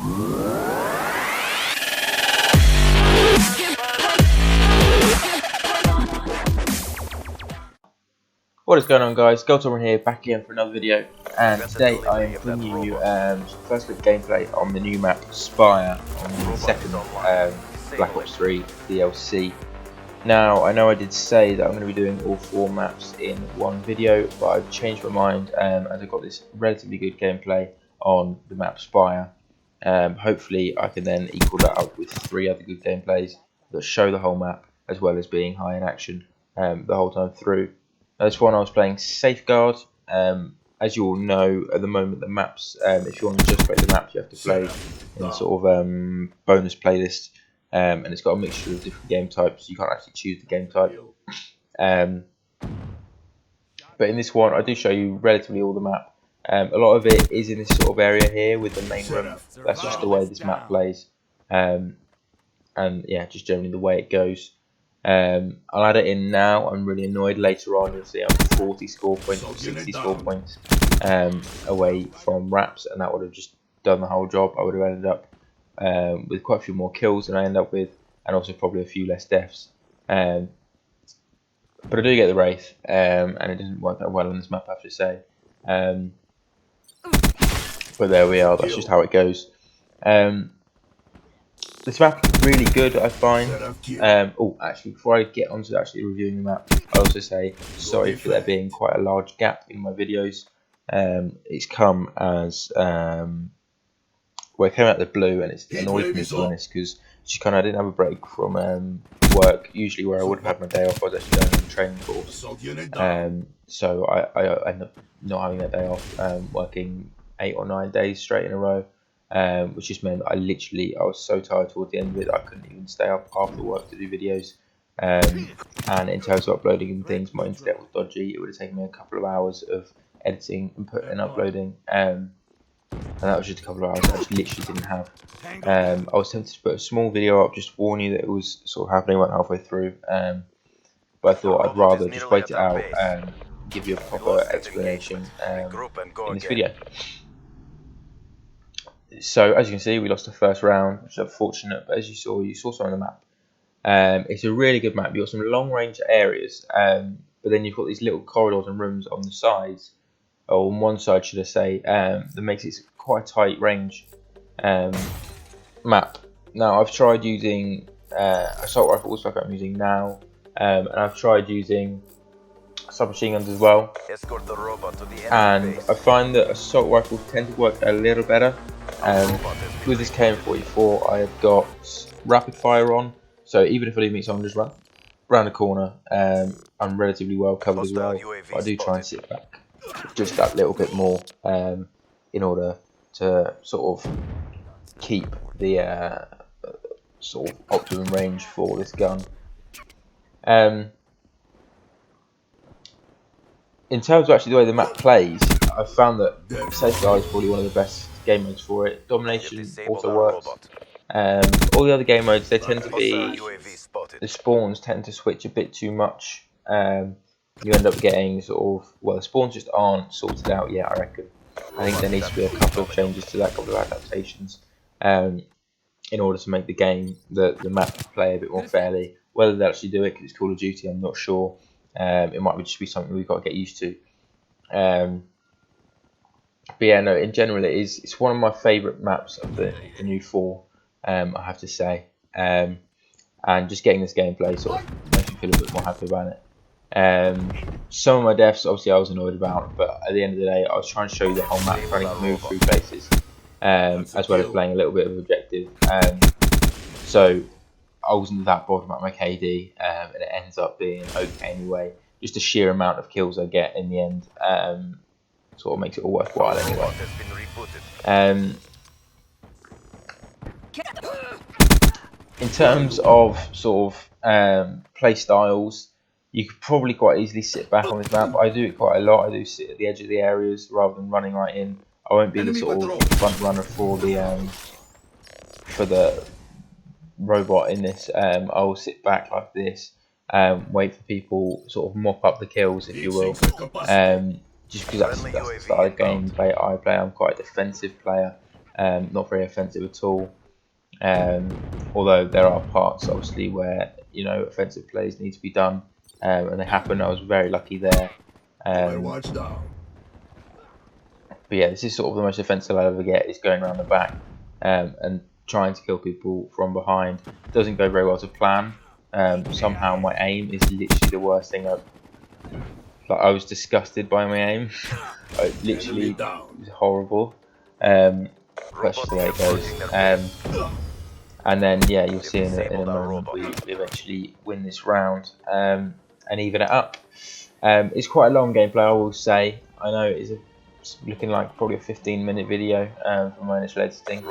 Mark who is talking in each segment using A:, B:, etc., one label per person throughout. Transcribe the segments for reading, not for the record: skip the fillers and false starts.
A: What is going on, guys? Goldtorn here, back again for another video, and today I am bringing you some first bit of gameplay on the new map Spire on the second Black Ops 3 DLC. Now, I know I did say that I'm going to be doing all 4 maps in one video, but I've changed my mind as I've got this relatively good gameplay on the map Spire. Hopefully I can then equal that up with 3 other good gameplays that show the whole map as well as being high in action the whole time through. This one I was playing Safeguard. As you all know, at the moment the maps, if you want to just play the maps, you have to play in sort of bonus playlist, and it's got a mixture of different game types. You can't actually choose the game type. But in this one, I do show you relatively all the map. A lot of it is in this sort of area here with the main room. That's just the way this map plays, and yeah, just generally the way it goes. I'll add it in now. I'm really annoyed. Later on you'll see I'm 40 score points or 60 score points away from wraps, and that would have just done the whole job. I would have ended up with quite a few more kills than I end up with, and also probably a few less deaths. But I do get the Wraith, and it doesn't work that well on this map, I have to say. But there we are, that's just how it goes. This map is really good, I find. Oh, actually, before I get onto actually reviewing the map, I also say sorry for there being quite a large gap in my videos. It's come as well, it came out of the blue, and it's annoyed me, to be honest, because I didn't have a break from work. Usually, where I would have had my day off, I was actually going on a training course. So I ended up not having that day off, working 8 or 9 days straight in a row. Which just meant that I was so tired towards the end of it that I couldn't even stay up after work to do videos. And in terms of uploading and things, my internet was dodgy. It would have taken me a couple of hours of editing and uploading, and that was just a couple of hours I just literally didn't have. I was tempted to put a small video up just to warn you that it was sort of happening about halfway through, but I thought I'd rather just wait it out and give you a proper explanation in this video. So as you can see, we lost the first round, which is unfortunate, but as you saw some of the map. It's a really good map. You've got some long range areas, but then you've got these little corridors and rooms on the sides, or on one side should I say, that makes it quite a tight range map. Now I've tried using assault rifles like I'm using now, and I've tried using submachine guns as well, and I find that assault rifles tend to work a little better. With this KM44, I have got rapid fire on, so even if I do meet someone just round the corner, I'm relatively well covered as well. But I do try and sit back just that little bit more in order to sort of keep the sort of optimum range for this gun. In terms of actually the way the map plays, I've found that Safeguard is probably one of the best game modes for it. Domination also works. All the other game modes, they tend to be, the spawns tend to switch a bit too much. You end up getting sort of, well, the spawns just aren't sorted out yet, I reckon. I think there needs to be a couple of changes to that, a couple of adaptations, in order to make the game, the map play a bit more fairly. Whether they actually do it because it's Call of Duty, I'm not sure. It might just be something we've got to get used to. But yeah, no, in general it's one of my favourite maps of the new 4, I have to say. And just getting this gameplay sort of makes me feel a bit more happy about it. Some of my deaths, obviously, I was annoyed about, but at the end of the day, I was trying to show you the whole map, trying to move through places, as well as playing a little bit of objective. So I wasn't that bothered about my KD, and it ends up being okay anyway. Just the sheer amount of kills I get in the end sort of makes it all worthwhile anyway. In terms of sort of play styles, you could probably quite easily sit back on this map. I do it quite a lot. I do sit at the edge of the areas rather than running right in. I won't be the sort of front runner for the robot in this. I'll sit back like this, wait for people, sort of mop up the kills, if you will. Just because that's the style of game I play. I'm quite a defensive player, not very offensive at all. Although there are parts, obviously, where offensive plays need to be done, and they happen. I was very lucky there. But yeah, this is sort of the most offensive I'll ever get, is going around the back and trying to kill people from behind. Doesn't go very well to plan. Somehow my aim is literally the worst thing I've... Like, I was disgusted by my aim. It literally was horrible. That's just the way it goes. And then, yeah, you'll see in a moment we eventually win this round and even it up. It's quite a long gameplay, I will say. I know it's looking like probably a 15-minute video from my initial editing.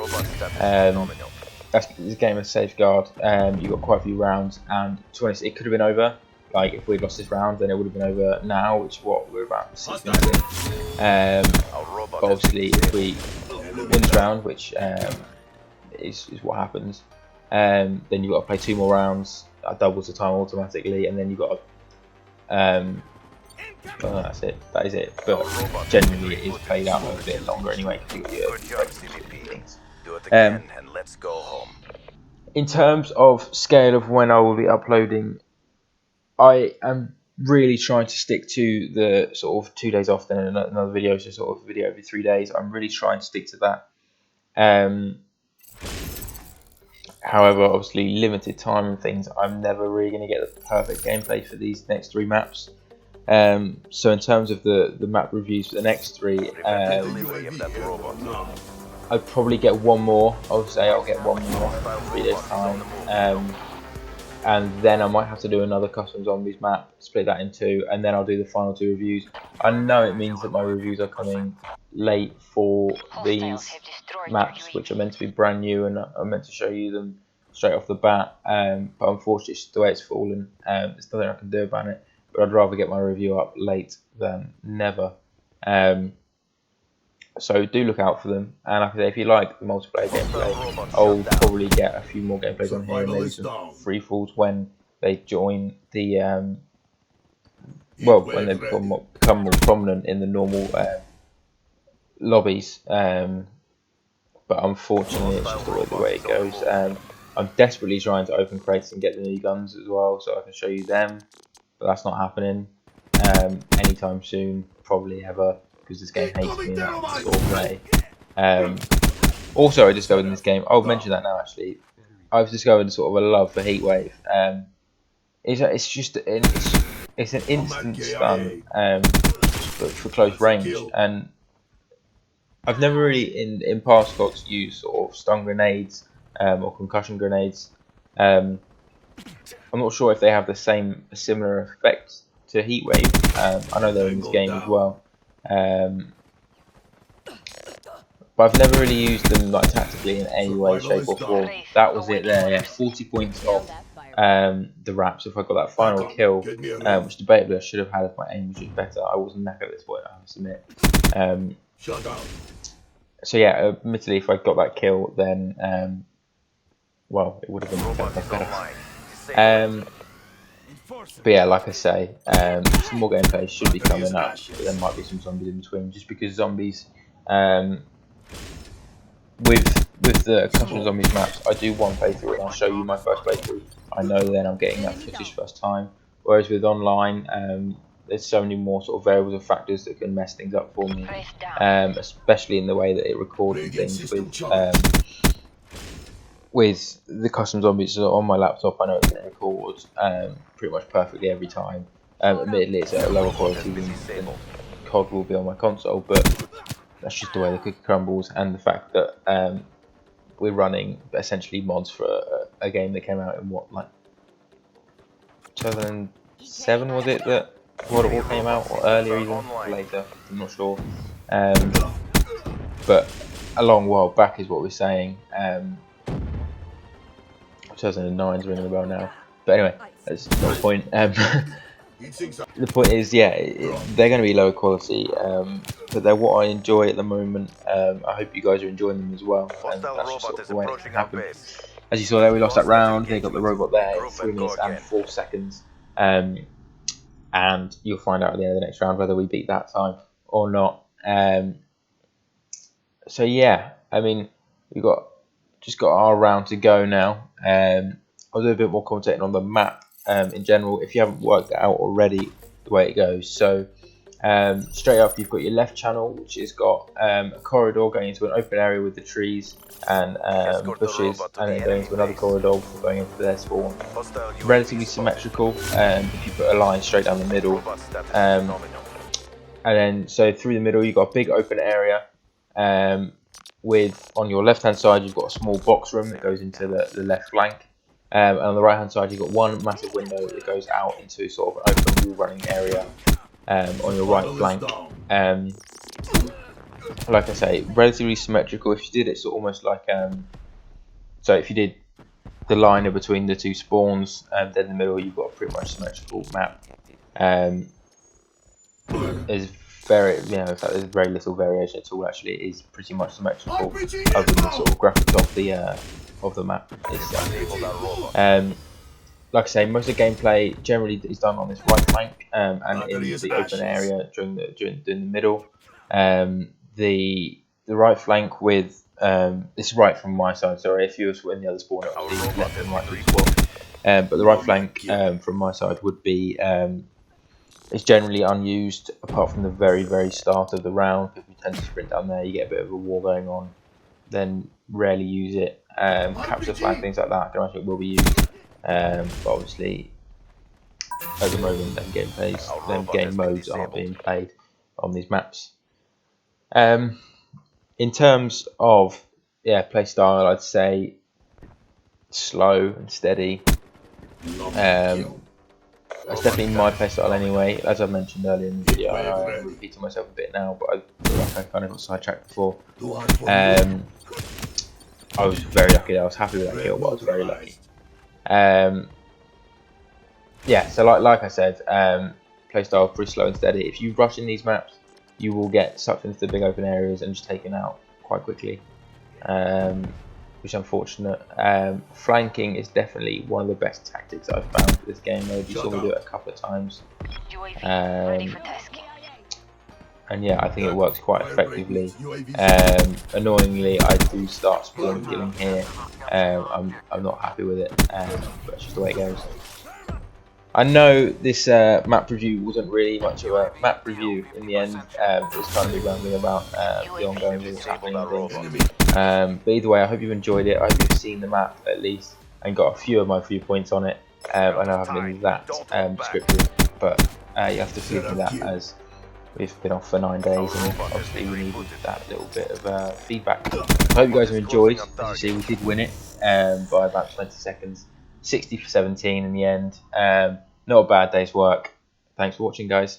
A: It's a game of Safeguard. You've got quite a few rounds, and to be honest, it could have been over. Like, if we'd lost this round, then it would have been over now, which is what we're about 6 minutes in. But obviously, if we win this round, which is what happens, then you've got to play 2 more rounds. That doubles the time automatically, and then you've got to... well, that's it. That is it. But generally, it is played out a bit longer anyway. Things. And let's go home. In terms of scale of when I will be uploading, I am really trying to stick to the sort of 2 days off, then another video, so sort of video every 3 days. I'm really trying to stick to that. However, obviously, limited time and things, I'm never really going to get the perfect gameplay for these next 3 maps. So in terms of the map reviews for the next 3, I'd probably get 1 more. I would say I'll get 1 more in 3 days time, and then I might have to do another custom zombies map, split that in 2, and then I'll do the final 2 reviews. I know it means that my reviews are coming late for these maps, which are meant to be brand new, and I'm meant to show you them straight off the bat, but unfortunately it's the way it's fallen. There's nothing I can do about it, but I'd rather get my review up late than never. So do look out for them, and like I say, if you like the multiplayer gameplay, I'll probably get a few more gameplays on here, maybe some free falls when they join the when they become more prominent in the normal lobbies. But unfortunately, it's just the way it goes. I'm desperately trying to open crates and get the new guns as well, so I can show you them, but that's not happening anytime soon, probably ever, because this game hates me in that sort of way. Also, I discovered in this game, I'll mention that now actually, I've discovered sort of a love for Heatwave. It's just an instant stun for close range, and I've never really in past CODs used sort of stun grenades or concussion grenades. I'm not sure if they have the similar effect to Heatwave. I know they're in this game as well. But I've never really used them like tactically in any way, shape or form. That was it there, yeah. 40 points off the wraps if I got that final kill, which debatably I should have had if my aim was just better. I wasn't knack at this point, I must admit. So yeah, admittedly if I got that kill, then well, it would have been better. But yeah, like I say, some more gameplay should be coming up, but there might be some zombies in between, just because zombies, with the custom zombies maps, I do one playthrough and I'll show you my first playthrough. I know then I'm getting that footage first time, whereas with online, there's so many more sort of variables and factors that can mess things up for me, especially in the way that it records and things with the custom zombies on my laptop. I know it's going to record pretty much perfectly every time. Admittedly, it's at a lower quality than COD will be on my console, but that's just the way the cookie crumbles, and the fact that we're running essentially mods for a game that came out in what, like 2007 was it that World at War came out, or earlier even, or later, I'm not sure. But a long while back is what we're saying. 2009 is ringing a bell now, but anyway, that's not the point. The point is, yeah, they're going to be lower quality, but they're what I enjoy at the moment. I hope you guys are enjoying them as well, and that's just sort of the way it can happen. As you saw there, we lost that round. They got the robot there, 3 minutes and 4 seconds, and you'll find out at the end of the next round whether we beat that time or not. So yeah, I mean, we've just got our round to go now. I'll do a bit more commentating on the map in general if you haven't worked it out already the way it goes. So straight up you've got your left channel, which has got a corridor going into an open area with the trees and bushes, and then going into another corridor before going into their spawn. Relatively symmetrical if you put a line straight down the middle. And then so through the middle you've got a big open area with, on your left hand side you've got a small box room that goes into the left flank, and on the right hand side you've got one massive window that goes out into sort of an open wall running area on your right flank. Like I say, relatively symmetrical. If you did it, so almost like so if you did the line in between the two spawns, then in the middle you've got a pretty much symmetrical map. There's in fact there's very little variation at all. Actually, it is pretty much symmetrical, other than the sort of graphics of the map itself. Like I say, most of the gameplay generally is done on this right flank and in the open area during the middle. The right flank with this is right from my side. Sorry, if you were in the other spawn, it would be left and right as well. But the right flank from my side would be it's generally unused apart from the very start of the round. People tend to sprint down there. You get a bit of a war going on, then rarely use it. Capture flag, things like that, I can imagine it will be used. But obviously at the moment them game modes aren't being played on these maps. In terms of play style, I'd say slow and steady. That's definitely my play style anyway. As I mentioned earlier in the video, I'm repeating myself a bit now, but I feel like I kind of got sidetracked before. I was very lucky. I was happy with that kill, but I was very lucky. Yeah, so like I said, playstyle pretty slow and steady. If you rush in these maps, you will get sucked into the big open areas and just taken out quite quickly, which is unfortunate. Flanking is definitely one of the best tactics I've found for this game mode. You saw me do it a couple of times. And yeah, I think it works quite effectively. Annoyingly, I do start spawn killing here. I'm not happy with it, but it's just the way it goes. I know this map review wasn't really much of a map review in the end. It was kind of me rambling about the ongoing what's happening and things. But either way, I hope you've enjoyed it. I hope you've seen the map at least and got a few of my viewpoints on it. I know I haven't been that descriptive, but you have to forgive me that as we've been off for 9 days and obviously we needed that little bit of feedback. I hope you guys have enjoyed. As you see, we did win it by about 20 seconds. 60 for 17 in the end. Not a bad day's work. Thanks for watching, guys.